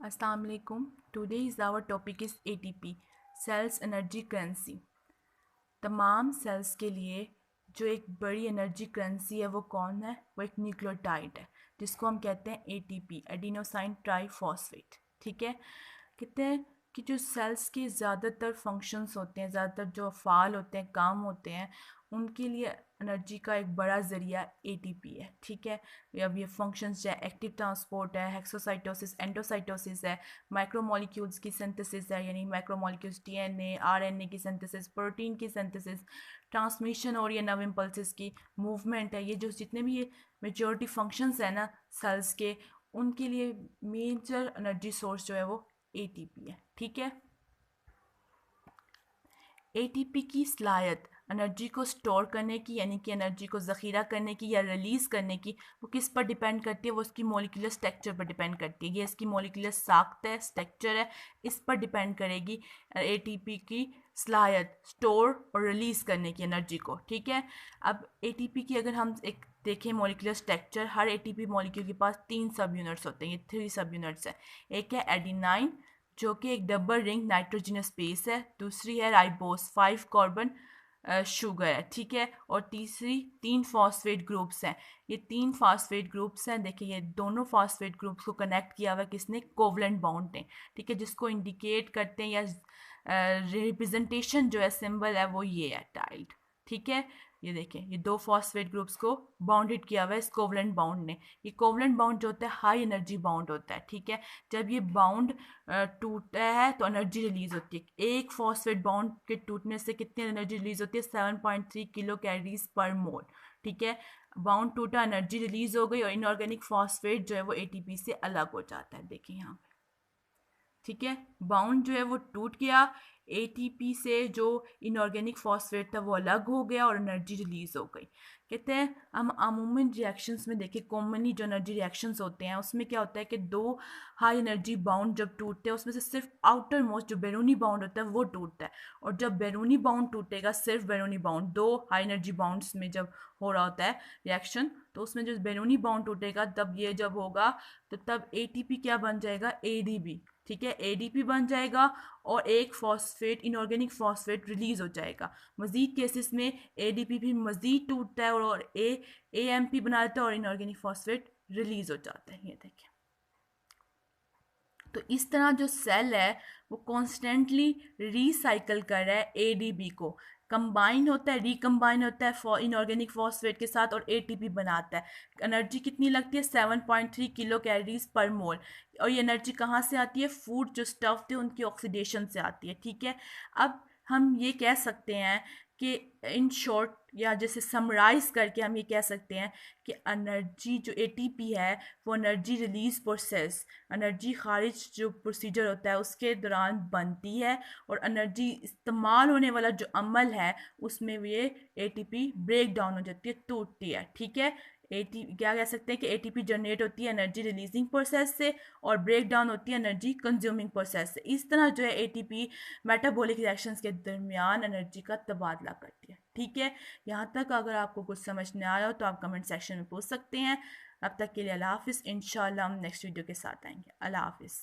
Assalamu alaikum. Today's our topic is ATP, Cells Energy Currency. तमाम sales के लिए जो एक बड़ी एनर्जी करेंसी है वो कौन है? वो एक न्यूक्लियोटाइड है जिसको हम कहते हैं एटीपी, एडिनोसाइन ट्राइफॉस्फेट। ठीक है, कहते हैं कि जो सेल्स के ज़्यादातर फंक्शंस होते हैं, ज़्यादातर जो फ़ाल होते हैं, काम होते हैं, उनके लिए एनर्जी का एक बड़ा ज़रिया एटीपी है। ठीक है, अब ये फंक्शंस जो है एक्टिव ट्रांसपोर्ट है, हेक्सोसाइटोसिस, एंडोसाइटोसिस है, माइक्रोमोलिक्यूल्स की सिंथेसिस है, यानी माइक्रोमोलिक्यूल्स डीएनए आरएनए की सिंथेसिस, प्रोटीन की सिंथेसिस, ट्रांसमिशन और ये नव इम्पल्सिस की मूवमेंट है। ये जो जितने भी ये मेजॉरिटी फंक्शंस है ना सेल्स के, उनके लिए मेजर एनर्जी सोर्स जो है वो एटीपी है। ठीक है, एटीपी की सलाहियत एनर्जी को स्टोर करने की, यानी कि एनर्जी को ज़ख़ीरा करने की या रिलीज़ करने की, वो किस पर डिपेंड करती है? वो उसकी मोलिकुलर स्ट्रक्चर पर डिपेंड करती है। ये इसकी मोलिकुलर साख्त है, स्ट्रक्चर है, इस पर डिपेंड करेगी एटीपी की सलाहियत स्टोर और रिलीज़ करने की एनर्जी को। ठीक है, अब एटीपी की अगर हम एक देखें मोलिकुलर स्ट्रक्चर, हर एटीपी मॉलिक्यूल के पास 3 सब यूनिट्स होते हैं। ये 3 सब यूनिट्स है। एक है एडिनाइन जो कि एक डबल रिंग नाइट्रोजनस बेस है, दूसरी है राइबोस 5 कार्बन शुगर है। ठीक है, और तीसरी 3 फॉस्फेट ग्रुप्स हैं। ये 3 फॉस्फेट ग्रुप्स हैं। देखिए ये दोनों फॉस्फेट ग्रुप्स को कनेक्ट किया हुआ है किसने? कोवलेंट बॉन्ड ने। ठीक है, जिसको इंडिकेट करते हैं या रिप्रेजेंटेशन जो है सिंबल है वो ये है टाइल्ड। ठीक है, ये देखें ये 2 फॉस्फेट ग्रुप्स को बाउंडेड किया हुआ है इस कोवलेंट बाउंड ने। ये कोवलेंट बाउंड जो होता है हाई एनर्जी बाउंड होता है। ठीक है, जब ये बाउंड टूटता है तो एनर्जी रिलीज होती है। एक फॉस्फेट बाउंड के टूटने से कितनी एनर्जी रिलीज होती है? 7.3 किलो कैलोरीज पर मोल। ठीक है, बाउंड टूटा, एनर्जी रिलीज हो गई और इनऑर्गेनिक फॉस्फेट जो है वो एटीपी से अलग हो जाता है। देखिए यहाँ पे, ठीक है, बाउंड जो है वो टूट गया, एटीपी से जो इनऑर्गेनिक फॉस्फेट था वो अलग हो गया और एनर्जी रिलीज हो गई। कहते हैं हम अमूमन रिएक्शंस में देखें, कॉमनली जो एनर्जी रिएक्शंस होते हैं उसमें क्या होता है कि 2 हाई एनर्जी बाउंड जब टूटते हैं उसमें से सिर्फ आउटर मोस्ट जो बैरूनी बाउंड होता है वो टूटता है। और जब बैरूनी बाउंड टूटेगा, सिर्फ बैरूनी बाउंड 2 हाई एनर्जी बाउंड्स में जब हो रहा होता है रिएक्शन, तो उसमें जो बैरूनी बाउंड टूटेगा तब ये जब होगा तो तब एटीपी क्या बन जाएगा? एडीबी। ठीक है, एडीपी बन जाएगा और एक फॉस्फेट इनऑर्गेनिक फॉस्फेट रिलीज हो जाएगा। मजीद केसेस में एडीपी भी मजीद टूटता है और एएमपी बना देता है और इनऑर्गेनिक फॉस्फेट रिलीज हो जाता है। ये देखें, तो इस तरह जो सेल है वो कॉन्स्टेंटली रिसाइकल कर रहा है एडीबी को, कंबाइन होता है, रिकम्बाइन होता है इनऑर्गेनिक फॉस्फेट के साथ और एटीपी बनाता है। एनर्जी कितनी लगती है? 7.3 किलो कैलोरीज पर मोल। और ये एनर्जी कहाँ से आती है? फूड जो स्टफ थे उनकी ऑक्सीडेशन से आती है। ठीक है, अब हम ये कह सकते हैं कि इन शॉर्ट या जैसे समराइज करके हम ये कह सकते हैं कि एनर्जी जो एटीपी है वो एनर्जी रिलीज प्रोसेस, एनर्जी खारिज जो प्रोसीजर होता है उसके दौरान बनती है, और एनर्जी इस्तेमाल होने वाला जो अमल है उसमें ये एटीपी ब्रेक डाउन हो जाती है, टूटती है। ठीक है, एटी क्या कह सकते हैं कि एटीपी जनरेट होती है एनर्जी रिलीजिंग प्रोसेस से और ब्रेक डाउन होती है एनर्जी कंज्यूमिंग प्रोसेस से। इस तरह जो है एटीपी मेटाबॉलिक रिएक्शंस के दरमियान एनर्जी का तबादला करती है। ठीक है, यहाँ तक अगर आपको कुछ समझ नहीं आया हो तो आप कमेंट सेक्शन में पूछ सकते हैं। अब तक के लिए अल्लाह हाफिज़। इंशाल्लाह हम नेक्स्ट वीडियो के साथ आएंगे। अल्लाह हाफिज़।